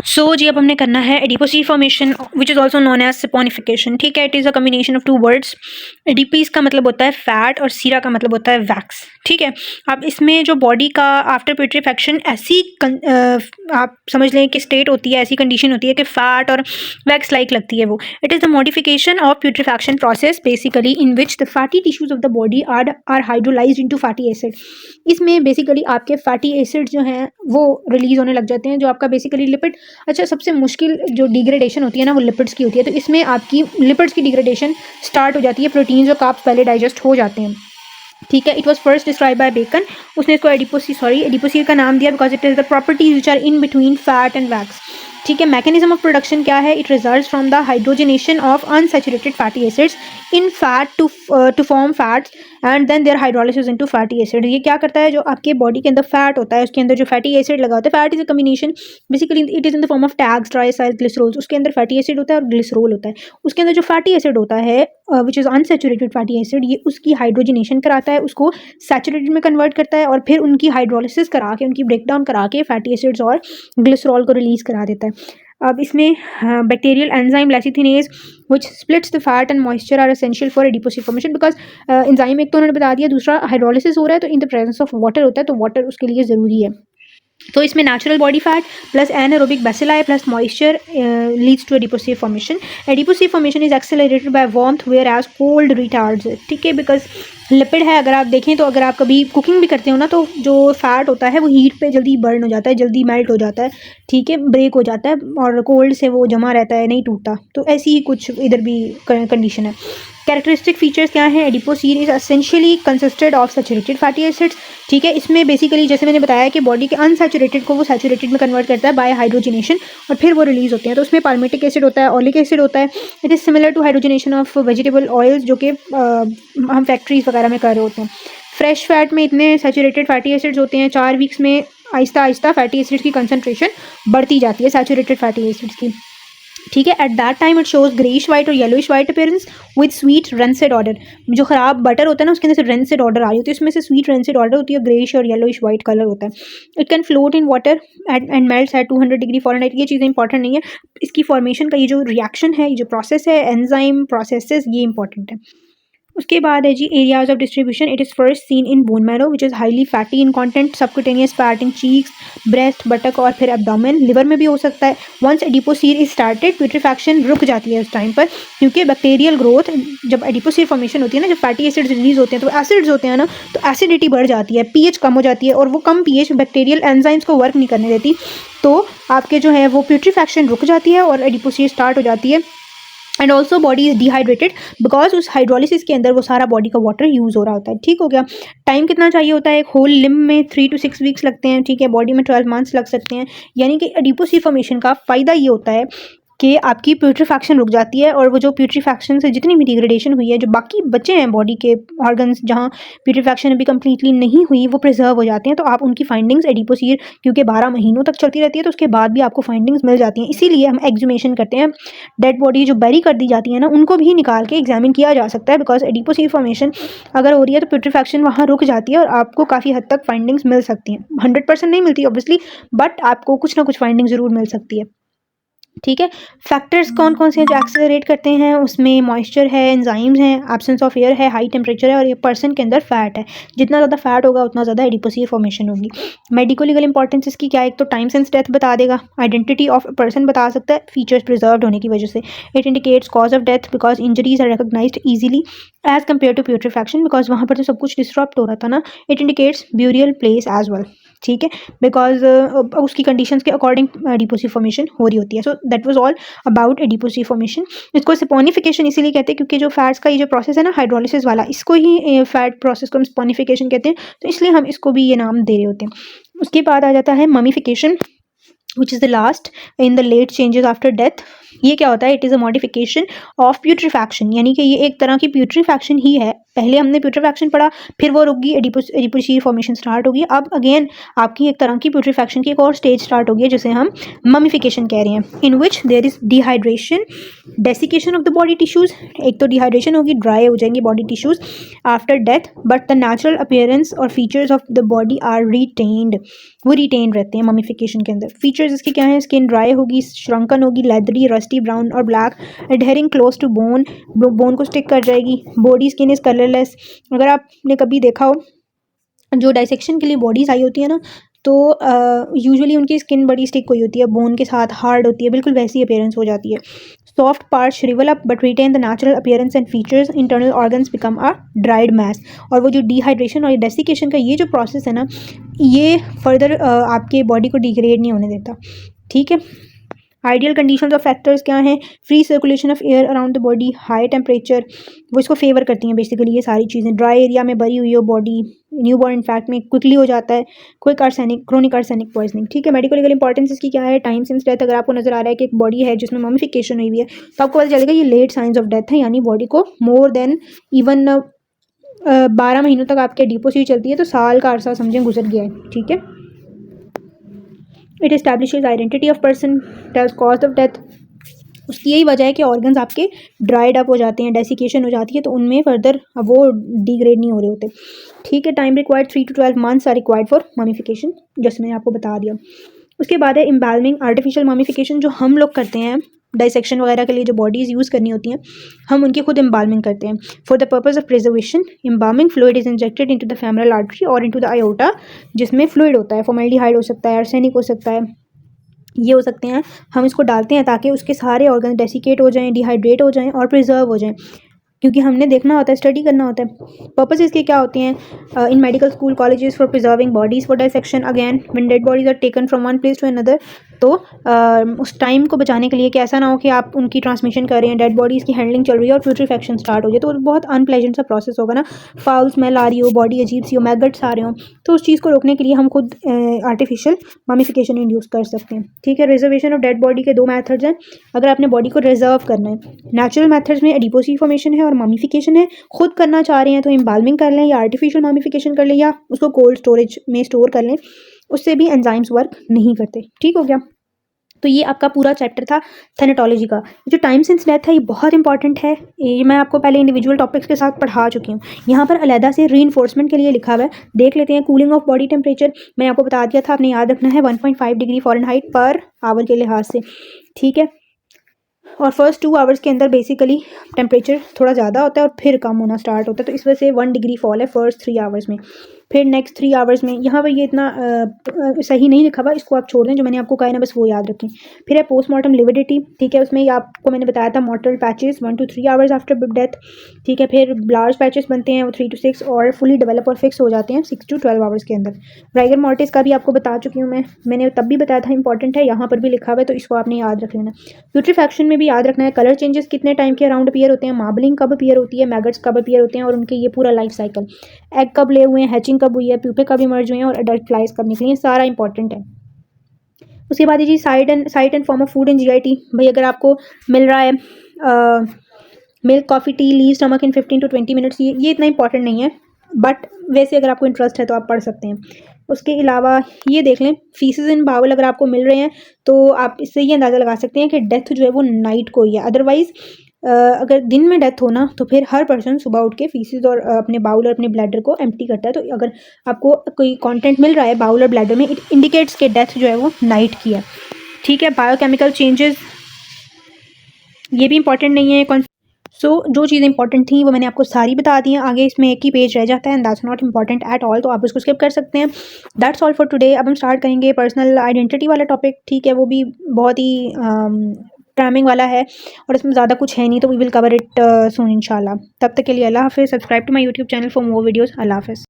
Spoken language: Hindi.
सो जी अब हमने करना है adipocere formation which is also known as saponification. ठीक है, it is a combination of two words. एडिपीज का मतलब होता है फैट और सीरा का मतलब होता है वैक्स। ठीक है, अब इसमें जो बॉडी का आफ्टर प्यूट्रीफैक्शन ऐसी आप समझ लें कि स्टेट होती है, ऐसी कंडीशन होती है कि फैट और वैक्स लाइक लगती है वो। It is the modification of putrefaction process basically in which the fatty tissues of the body are hydrolysed into fatty acid. इसमें बेसिकली आपके फैटी एसिड जो हैं वो रिलीज होने लग जाते हैं, जो आपका बेसिकली लिपिड। अच्छा, सबसे मुश्किल जो डिग्रेडेशन होती है ना वो लिपिड्स की होती है, तो इसमें आपकी लिपिड्स की डिग्रेडेशन स्टार्ट हो जाती है। प्रोटीन्स और कार्ब्स पहले डाइजेस्ट हो जाते हैं। ठीक है, it was first describe by Bacon. उसने इसको एडिपोसी का नाम दिया because it is the properties which are in between fat and wax. ठीक है, मैकेनिज्म ऑफ प्रोडक्शन क्या है? It results from the hydrogenation of unsaturated fatty acids in fat to form fats and then their hydrolysis into fatty acid. ये क्या करता है, जो आपके बॉडी के अंदर फैट होता है उसके अंदर जो फैटी एसिड लगा होता है, fat is a combination basically it is in the form of tags, triacyl, glycerols. उसके अंदर फैटी एसिड होता है और ग्लिसरोल होता है। उसके अंदर जो फैटी एसिड होता है which is unsaturated fatty acid, ये उसकी हाइड्रोजनेशन कराता है, उसको सैचुरेटेड में कन्वर्ट करता है और फिर उनकी हाइड्रोलिसिस करा के, उनकी ब्रेकडाउन करा के फैटी एसिड्स और ग्लिसरॉल को रिलीज करा देता है। अब इसमें bacterial enzyme lecithinase which splits the fat and moisture are essential for adipose formation because enzyme एक तो उन्होंने बता दिया, दूसरा हाइड्रोलिसिस हो रहा है तो in the presence of water होता है, तो वाटर उसके लिए ज़रूरी है। तो इसमें natural body fat plus anaerobic bacilli plus moisture leads to adipocere formation. Adipocere formation is accelerated by warmth whereas cold retards. ठीक है, बिकॉज लिपिड है। अगर आप देखें तो अगर आप कभी कुकिंग भी करते हो ना, तो जो फैट होता है वो हीट पे जल्दी बर्न हो जाता है, जल्दी मेल्ट हो जाता है। ठीक है, ब्रेक हो जाता है और कोल्ड से वो जमा रहता है, नहीं टूटता। तो ऐसी ही कुछ इधर भी कंडीशन है। कैरेक्टरिस्टिक फीचर्स क्या है? Adipocere is essentially consisted of saturated fatty acids. ठीक है, इसमें बेसिकली जैसे मैंने बताया कि बॉडी के अनसैचुरेटेड को वो सैचुरेटेड में कन्वर्ट करता है बाय हाइड्रोजनेशन और फिर वो रिलीज होते हैं। तो उसमें पाल्मेटिक एसिड होता है, ऑलिक एसिड होता है। It is similar to hydrogenation of vegetable oils जो कि हम फैक्ट्रीज वगैरह में कर रहे होते हैं। फ्रेश फैट में इतने सैचुरेटेड फैटी एसिड्स होते हैं, 4 वीक्स में आहिस्ता आहिस्ता फैटी एसिड्स की कंसनट्रेशन बढ़ती जाती है, सैचुरेटेड फैटी एसिड्स की। ठीक है, at that time it shows greyish white और yellowish white appearance with sweet rancid odour. जो खराब बटर होता है ना उसके अंदर से रेंसिड ऑर्डर आ रही होती है, उसमें से स्वीट रेंसिड ऑर्डर होती है, ग्रेइश और येलोइश वाइट कलर होता है। It can float in water and melts at 200 degree Fahrenheit. ये चीज़ें इंपॉर्टेंट नहीं है, इसकी फॉर्मेशन का ये जो रिएक्शन है, ये जो प्रोसेस है, एंजाइम प्रोसेसेस, ये इंपॉर्टेंट है। उसके बाद है G areas of distribution. It is first seen in bone marrow which is highly fatty in content, subcutaneous fat in cheeks, breast, buttock और फिर एब्डोमेन। लिवर में भी हो सकता है। Once adipocere is started, putrefaction रुक जाती है उस टाइम पर, क्योंकि बैक्टीरियल ग्रोथ, जब एडिपोसीड फॉर्मेशन होती है ना, जब फैटी एसिड्स रिलीज होते हैं तो एसिड्स होते हैं ना, तो एसिडिटी बढ़ जाती है, पीएच कम हो जाती है और वो कम पीएच बैक्टीरियल एंजाइम्स को वर्क नहीं करने देती, तो आपके जो है वो प्यूट्रीफैक्शन रुक जाती है और एडिपोसीड स्टार्ट हो जाती है। And also body is dehydrated because उस हाइड्रोलिसिस के अंदर वो सारा बॉडी का वाटर यूज़ हो रहा होता है। ठीक हो गया। टाइम कितना चाहिए होता है? एक होल लिम्ब में 3 to 6 वीक्स लगते हैं। ठीक है, बॉडी में 12 मंथ्स लग सकते हैं। यानी कि एडिपोसी फॉर्मेशन का फ़ायदा ये होता है कि आपकी प्यूट्रीफैक्शन रुक जाती है और वो जो प्यूट्रीफैक्शन से जितनी भी डिग्रेडेशन हुई है, जो बाकी बचे हैं बॉडी के ऑर्गन्स जहाँ प्यूट्रीफैक्शन अभी कंप्लीटली नहीं हुई, वो प्रिजर्व हो जाते हैं। तो आप उनकी फाइंडिंग्स एडिपोसीड क्योंकि 12 महीनों तक चलती रहती है, तो उसके बाद भी आपको फाइंडिंग्स मिल जाती हैं। इसीलिए हम एक्सुमेशन करते हैं। डेड बॉडी जो बैरी कर दी जाती है ना, उनको भी निकाल के एग्जामिन किया जा सकता है बिकॉज एडिपोसीड फॉर्मेशन अगर हो रही है तो प्यूट्रीफैक्शन वहाँ रुक जाती है और आपको काफ़ी हद तक फाइंडिंग्स मिल सकती हैं। 100% नहीं मिलती ऑब्वियसली, बट आपको कुछ ना कुछ फाइंडिंग ज़रूर मिल सकती है। ठीक है, फैक्टर्स कौन कौन से हैं जो एक्सेलरेट करते हैं? उसमें मॉइस्चर है, एंजाइम्स हैं, एब्सेंस ऑफ एयर है, हाई टेम्परेचर है और ये पर्सन के अंदर फैट है। जितना ज़्यादा फैट होगा उतना ज़्यादा एडिपोसीड फॉर्मेशन होगी। मेडिको लीगल इंपॉर्टेंस इसकी क्या है? एक तो टाइम सिंस डेथ बता देगा, आइडेंटिटी ऑफ पर्सन बता सकता है फीचर्स प्रिजर्व होने की वजह से। It indicates cause of death because injuries are recognised easily as compare to putrefaction because वहाँ पर तो सब कुछ डिस्टर्ब हो रहा था ना। It indicates burial place as well. ठीक है, बिकॉज उसकी कंडीशंस के अकॉर्डिंग एडिपोसी फॉर्मेशन हो रही होती है। So that was all about adipocere formation. इसको सपोनिफिकेशन इसीलिए कहते हैं क्योंकि जो फैट्स का ये जो प्रोसेस है ना हाइड्रोलिसिस वाला, इसको ही फैट प्रोसेस को हम सपोनिफिकेशन कहते हैं, तो इसलिए हम इसको भी ये नाम दे रहे होते हैं। उसके बाद आ जाता है mummification which is the last in the late changes after death। ये क्या होता है? It is a modification of putrefaction, यानी कि ये एक तरह की प्यूट्रीफैक्शन ही है। पहले हमने प्यूट्रीफैक्शन पढ़ा, फिर वो रुक गई, एडिपोसीट फॉर्मेशन स्टार्ट हो गई। अब अगेन आपकी एक तरह की प्यूट्रीफैक्शन की एक और स्टेज स्टार्ट हो गई है, जिसे हम ममिफिकेशन कह रहे हैं, in which there is dehydration, desiccation of the body tissues. एक तो डिहाइड्रेशन होगी, ड्राई हो जाएंगी body tissues after death, but the natural appearance और features of the body are retained, वो रिटेन रहते हैं ममिफिकेशन के अंदर। फीचर्स इसके क्या हैं? स्किन ड्राई होगी, श्रंकन होगी, लेदरी, रस्टी ब्राउन और black, adhering close to bone, bone को स्टिक कर जाएगी। Body skin is colourless. अगर आपने कभी देखा हो जो डाइसेक्शन के लिए बॉडीज आई होती है ना, तो यूजुअली उनकी स्किन बड़ी स्टिक हुई होती है, बोन के साथ हार्ड होती है, बिल्कुल वैसी अपीयरेंस हो जाती है। Soft part shrivel up but retain the natural appearance and features, internal organs become a dried mass. और वो जो डिहाइड्रेशन और डेसिकेशन का ये जो प्रोसेस है ना, ये फर्दर आपके बॉडी को डिग्रेड नहीं होने देता। ठीक है। आइडियल कंडीशंस ऑफ फैक्टर्स क्या हैं? Free circulation of air around the body, high temperature, वो इसको फेवर करती हैं बेसिकली ये सारी चीज़ें। ड्राई एरिया में भरी हुई हो बॉडी, न्यू बॉर्न इन्फैक्ट में क्विकली हो जाता है, quick arsenic, chronic arsenic poisoning. ठीक है। मेडिकल लीगल इंपॉर्टेंस इसकी क्या है? Time since death. अगर आपको नजर आ रहा है कि एक बॉडी है जिसमें ममिफिकेशन हुई है, तो आपको पता चलेगा ये लेट साइंस ऑफ डेथ है, यानी बॉडी को मोर देन इवन 12 महीनों तक आपके डिपोसीट चलती है, तो साल का अरसा समझें गुजर गया है। ठीक है। It establishes identity of person, tells cause of death. उसकी यही वजह है कि ऑर्गन्स आपके ड्राइड अप हो जाते हैं, डेसिकेशन हो जाती है, तो उनमें फर्दर वो डिग्रेड नहीं हो रहे होते। ठीक है। Time required 3 to 12 months are required for mummification, जैसे मैंने आपको बता दिया। उसके बाद है एम्बाल्मिंग, आर्टिफिशियल ममिफिकेशन, जो हम लोग करते हैं डाइसेक्शन वगैरह के लिए जो बॉडीज़ यूज़ करनी होती हैं, हम उनकी खुद एम्बाल्मिंग करते हैं for the purpose of preservation. Embalming fluid is injected into the femoral artery और इनटू द आयोटा, जिसमें फ्लूइड होता है, फॉर्मेल्डिहाइड हो सकता है, आर्सेनिक हो सकता है, ये हो सकते हैं। हम इसको डालते हैं ताकि उसके सारे ऑर्गन डेसिकेट हो जाएं, डिहाइड्रेट हो जाएं और प्रिजर्व हो जाएं, क्योंकि हमने देखना होता है, स्टडी करना होता है। पर्पस इसके क्या होते हैं? In medical school colleges for preserving bodies for dissection, again when dead bodies are taken from one place to another, तो उस टाइम को बचाने के लिए कि ऐसा ना हो कि आप उनकी ट्रांसमिशन कर रहे हैं, डेड बॉडीज़ की हैंडलिंग चल रही है और प्यूट्रीफैक्शन स्टार्ट हो जाए, तो बहुत अनप्लेजेंट सा प्रोसेस होगा ना, फाउल स्मेल आ रही हो, बॉडी अजीब सी हो, मैगट्स आ रहे हो, तो उस चीज़ को रोकने के लिए हम खुद आर्टिफिशियल ममिफिकेशन इंड्यूस कर सकते हैं। ठीक है। रिजर्वेशन ऑफ डेड बॉडी के 2 मेथड्स हैं अगर आपने बॉडी को रिजर्व करना है। नेचुरल मेथड्स में एडिपोसी फॉर्मेशन है और ममिफिकेशन है। खुद करना चाह रहे हैं तो एम्बाल्मिंग कर लें या आर्टिफिशियल ममिफिकेशन कर लें या उसको कोल्ड स्टोरेज में स्टोर कर लें, उससे भी एंजाइम्स वर्क नहीं करते। ठीक हो गया। तो ये आपका पूरा चैप्टर था थैनेटोलॉजी का। जो टाइम सिंस डेथ है ये बहुत इंपॉर्टेंट है, ये मैं आपको पहले इंडिविजुअल टॉपिक्स के साथ पढ़ा चुकी हूँ। यहाँ पर अलहदा से रीइंफोर्समेंट के लिए लिखा हुआ है, देख लेते हैं। कूलिंग ऑफ बॉडी टेम्परेचर मैंने आपको बता दिया था, आपने याद रखना है 1.5 डिग्री फ़ारेनहाइट पर आवर के लिहाज से। ठीक है। और फर्स्ट 2 आवर्स के अंदर बेसिकली टेम्परेचर थोड़ा ज़्यादा होता है और फिर कम होना स्टार्ट होता है, तो इस वजह से 1 डिग्री फॉल है फर्स्ट 3 आवर्स में। फिर नेक्स्ट 3 आवर्स में यहाँ पर ये इतना सही नहीं लिखा हुआ, इसको आप छोड़ दें, जो मैंने आपको कहा है ना बस वो याद रखें। फिर है पोस्टमार्टम लिविडिटी। ठीक है। उसमें आपको मैंने बताया था मॉर्टल patches 1 to 3 hours after death. ठीक है। फिर लार्ज पैचेस बनते हैं वो 3 to 6 और फुली डेवलप और फिक्स हो जाते हैं 6 to 12 आवर्स के अंदर। राइगर मॉर्टिस का भी आपको बता चुकी हूँ मैंने तब भी बताया था, इंपॉर्टेंट है, यहाँ पर भी लिखा हुआ है, तो इसको आपने याद रख लेना। प्यूट्रीफैक्शन में भी याद रखना है कलर चेंजेस कितने टाइम के अराउंड अपीयर होते हैं, मार्बलिंग कब अपीयर होती है, मैगट्स कब अपीयर होते हैं और उनके ये पूरा लाइफ साइकिल, एग कब ले हुए हैं, हैचिंग कब हुई है, प्यूपे कब इमर्ज हुए हैं और अडल्ट फ्लाइज कब निकली हैं, सारा इंपॉर्टेंट है। उसके बाद G site and form of food in GIT. भाई अगर आपको मिल रहा है milk, coffee, tea, leave stomach in 15 to 20 minutes, ये इतना इंपॉर्टेंट नहीं है, बट वैसे अगर आपको इंटरेस्ट है तो आप पढ़ सकते हैं। उसके अलावा ये देख लें फीसेस इन बाउल अगर आपको मिल रहे हैं तो आप इससे ये अंदाज़ा लगा सकते हैं कि डेथ जो है वो नाइट को ही है। अदरवाइज़ अगर दिन में डेथ हो ना तो फिर हर पर्सन सुबह उठ के फीसेस और अपने बाउल और अपने ब्लैडर को एम्प्टी करता है, तो अगर आपको कोई कंटेंट मिल रहा है बाउल और ब्लैडर में, इट इंडिकेट्स के डेथ जो है वो नाइट की है। ठीक है। बायोकेमिकल चेंजेस ये भी इंपॉर्टेंट नहीं है। जो चीज़ें इंपॉर्टेंट थी वो मैंने आपको सारी बता दी हैं। आगे इसमें एक ही पेज रह जाता है and that's not important at all, तो आप उसको स्किप कर सकते हैं। That's all for today. अब हम स्टार्ट करेंगे पर्सनल आइडेंटिटी वाला टॉपिक। ठीक है। वो भी बहुत ही टाइमिंग वाला है और इसमें ज़्यादा कुछ है नहीं, तो we will cover it soon इंशाल्लाह। तब तक के लिए अल्लाह हाफिज़। Subscribe to my YouTube channel for more videos. अल्लाह हाफिज़।